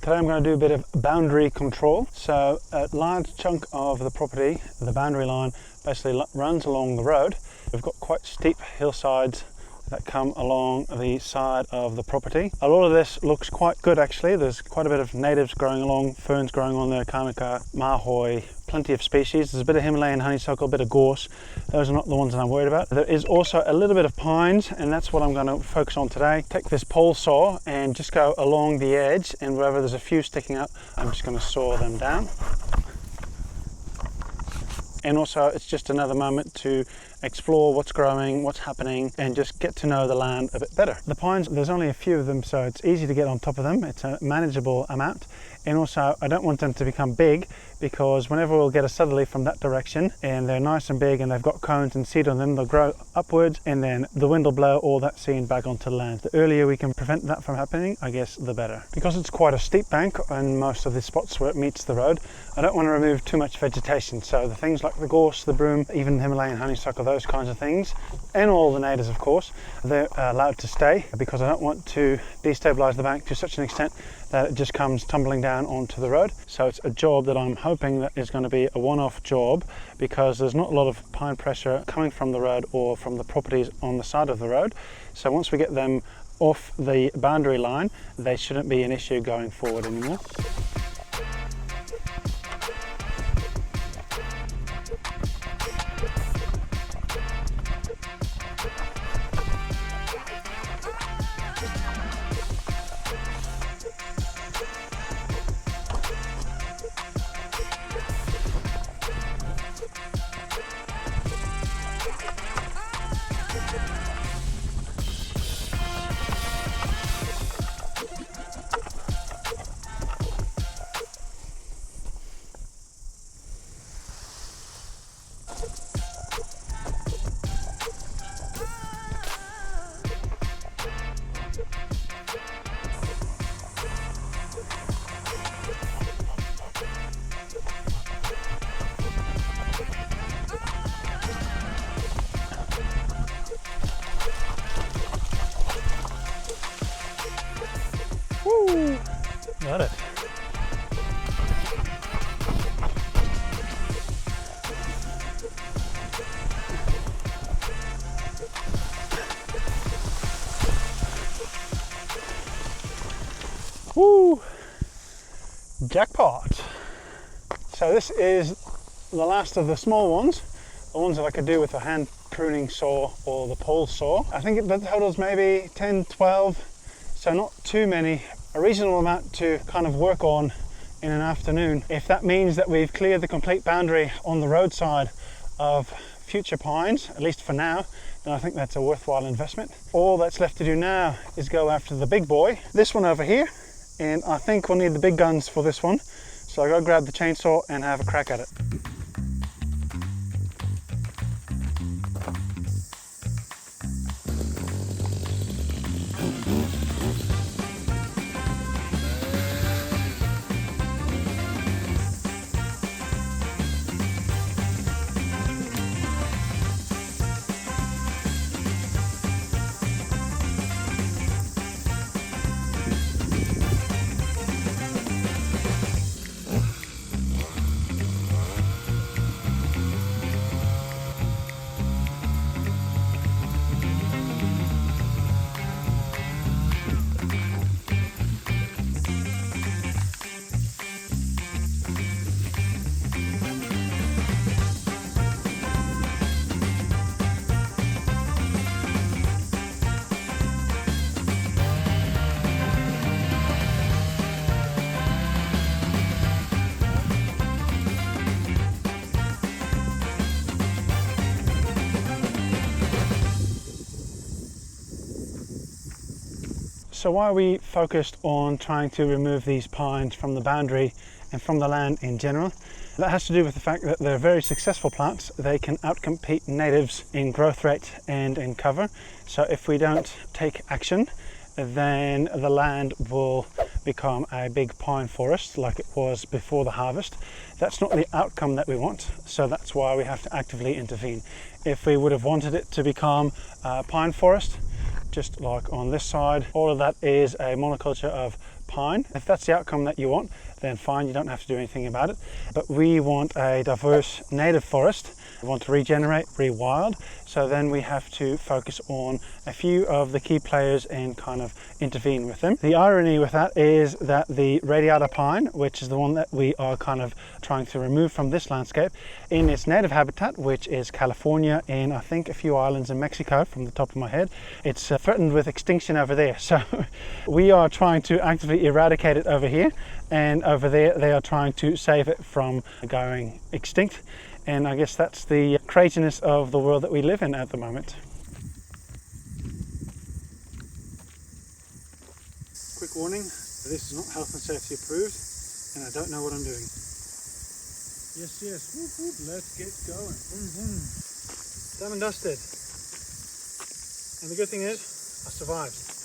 Today I'm going to do a bit of boundary control. So a large chunk of the property, the boundary line, basically runs along the road. We've got quite steep hillsides that come along the side of the property. A lot of this looks quite good actually. There's quite a bit of natives growing along, ferns growing on there, Karnika, Mahoi, plenty of species. There's a bit of Himalayan honeysuckle, a bit of gorse. Those are not the ones that I'm worried about. There is also a little bit of pines, and that's what I'm going to focus on today. Take this pole saw and just go along the edge, and wherever there's a few sticking up, I'm just going to saw them down. And also it's just another moment to explore what's growing, what's happening, and just get to know the land a bit better. The pines, there's only a few of them, so it's easy to get on top of them. It's a manageable amount. And also I don't want them to become big, because whenever we'll get a southerly from that direction and they're nice and big and they've got cones and seed on them, they'll grow upwards and then the wind will blow all that seed back onto the land. The earlier we can prevent that from happening, I guess the better. Because it's quite a steep bank in most of the spots where it meets the road, I don't want to remove too much vegetation. So the things like the gorse, the broom, even Himalayan honeysuckle, those kinds of things, and all the natives of course, they're allowed to stay, because I don't want to destabilize the bank to such an extent that it just comes tumbling down onto the road. So it's a job that I'm hoping that is going to be a one-off job, because there's not a lot of pine pressure coming from the road or from the properties on the side of the road. So once we get them off the boundary line, they shouldn't be an issue going forward anymore. Woo! Got it. Woo! Jackpot! So this is the last of the small ones, the ones that I could do with a hand pruning saw or the pole saw. I think the total's maybe 10, 12, so not too many. A reasonable amount to kind of work on in an afternoon. If that means that we've cleared the complete boundary on the roadside of future pines, at least for now, then I think that's a worthwhile investment. All that's left to do now is go after the big boy, this one over here, and I think we'll need the big guns for this one. So I'll go grab the chainsaw and have a crack at it. So why are we focused on trying to remove these pines from the boundary and from the land in general? That has to do with the fact that they're very successful plants. They can outcompete natives in growth rate and in cover. So if we don't take action, then the land will become a big pine forest like it was before the harvest. That's not the outcome that we want, so that's why we have to actively intervene. If we would have wanted it to become a pine forest, just like on this side, all of that is a monoculture of pine. If that's the outcome that you want, then fine, you don't have to do anything about it. But we want a diverse native forest. We want to regenerate, rewild. So then we have to focus on a few of the key players and kind of intervene with them. The irony with that is that the radiata pine, which is the one that we are kind of trying to remove from this landscape, in its native habitat, which is California and I think a few islands in Mexico from the top of my head, it's threatened with extinction over there. So we are trying to actively eradicate it over here, and over there they are trying to save it from going extinct. And I guess that's the craziness of the world that we live in at the moment. Quick warning, this is not health and safety approved, and I don't know what I'm doing. Yes, yes, whoop, whoop, let's get going. Boom, boom. Done and dusted. And the good thing is, I survived.